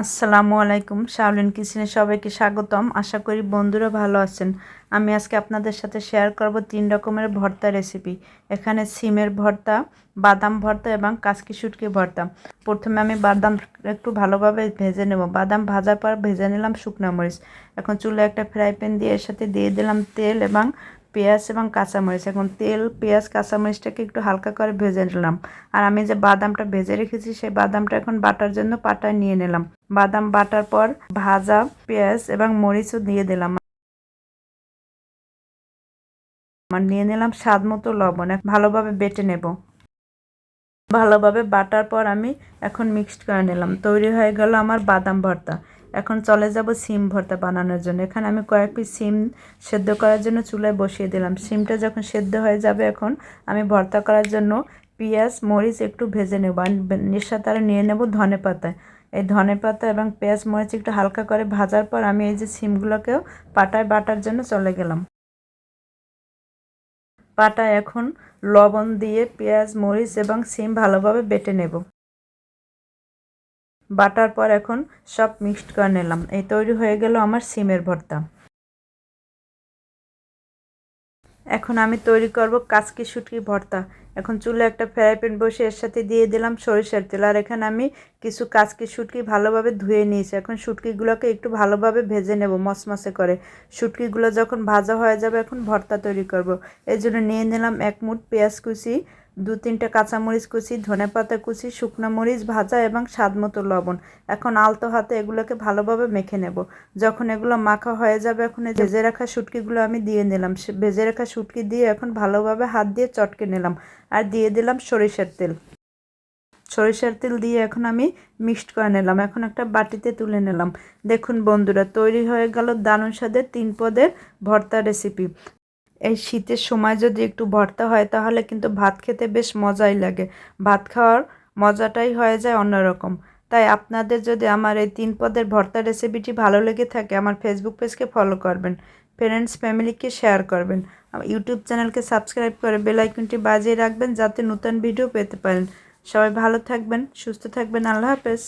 আসসালামু আলাইকুম। শাওলিন কিচেনে সবাইকে স্বাগতম। আশা করি বন্ধুরা ভালো আছেন। আমি আজকে আপনাদের সাথে শেয়ার করব 3 রকমের ভর্তা রেসিপি। এখানে সিমের ভর্তা, বাদাম ভর্তা এবং কাচকি শুটকি ভর্তা। প্রথমে আমি বাদাম একটু ভালোভাবে ভেজে নেব। বাদাম ভাজার পর ভেজে নিলাম শুকনো মরিচ। এখন চুলায় একটা ফ্রাই প্যান দিয়ে এর সাথে দিয়ে দিলাম তেল এবং পেঁয়াজ এবং কাঁচামরিচ। এখন তেল, পেঁয়াজ, কাঁচামরিচটাকে একটু হালকা করে ভেজে নিলাম। আর আমি যে বাদামটা ভেজে রেখেছি সেই বাদামটা এখন বাটার জন্য পাটায় নিয়ে নিলাম। বাদাম বাটার পর ভাজা পেঁয়াজ এবং মরিচও দিয়ে দিলাম। আর নিয়ে নিলাম স্বাদ মতো লবণ। ভালোভাবে বেটে নেব। ভালোভাবে বাটার পর আমি এখন মিক্সড করে নিলাম। তৈরি হয়ে গেল আমার বাদাম ভর্তা। এখন চলে যাব সিম ভর্তা বানানোর জন্য। এখানে আমি কয়েক পিস সিম সেদ্ধ করার জন্য চুলায় বসিয়ে দিলাম। সিমটা যখন সেদ্ধ হয়ে যাবে এখন আমি ভর্তা করার জন্য পেঁয়াজ মরিচ একটু ভেজে নেব। আর এর সাথে নিয়ে নেব ধনেপাতা। এই ধনেপাতা এবং পেঁয়াজ মরিচ একটু হালকা করে ভাজার পর আমি এই যে সিমগুলোকেও পাটায় বাটার জন্য চলে গেলাম। পাটায় এখন লবণ দিয়ে পেঁয়াজ মরিচ এবং সিম ভালোভাবে বেটে নেব। বাটার পর এখন সব মিক্সড করে নিলাম। এই তৈরি হয়ে গেল আমার সিমের ভর্তা। এখন আমি তৈরি করব কাচকি শুটকি ভর্তা। এখন চুলে একটা ফ্রাই প্যান বসে এর সাথে দিয়ে দিলাম সরিষার তেল। আর এখানে আমি কিছু কাচকি শুটকি ভালোভাবে ধুয়ে নিয়েছি। এখন শুটকিগুলোকে একটু ভালোভাবে ভেজে নেব মচমচে করে। শুটকিগুলো যখন ভাজা হয়ে যাবে এখন ভর্তা তৈরি করব। এর জন্য নিয়ে নিলাম 1 মুঠ পেঁয়াজ কুচি, 2-3টা কাঁচামরিচ কুচি, ধনেপাতা কুচি, শুকনো মরিচ ভাজা এবং স্বাদমতো লবণ। এখন আলতো হাতে এগুলোকে ভালোভাবে মেখে নেব। যখন এগুলো মাখা হয়ে যাবে এখন এই ভেজে রাখা শুটকিগুলো আমি দিয়ে নিলাম। ভেজে রাখা শুটকি দিয়ে এখন ভালোভাবে হাত দিয়ে চটকে নিলাম। আর দিয়ে দিলাম সরিষার তেল। সরিষার তেল দিয়ে এখন আমি মিক্সড করে নিলাম। এখন একটা বাটিতে তুলে নিলাম। দেখুন বন্ধুরা, তৈরি হয়ে গেল দারুণ স্বাদের 3 পদের ভর্তা রেসিপি। এই শীতের সময় যদি একটু ভর্তা হয় তাহলে কিন্তু ভাত খেতে বেশ মজাই লাগে। ভাত খাওয়ার মজাটাই হয়ে যায় অন্যরকম। তাই আপনাদের যদি আমার এই 3 পদের ভর্তা রেসিপিটি ভালো লেগে থাকে আমার ফেসবুক পেজকে ফলো করবেন, ফ্রেন্ডস ফ্যামিলিকে শেয়ার করবেন, ইউটিউব চ্যানেলকে সাবস্ক্রাইব করে বেল আইকনটি বাজিয়ে রাখবেন যাতে নতুন ভিডিও পেতে পারেন। সবাই ভালো থাকবেন, সুস্থ থাকবেন। আল্লাহ হাফেজ।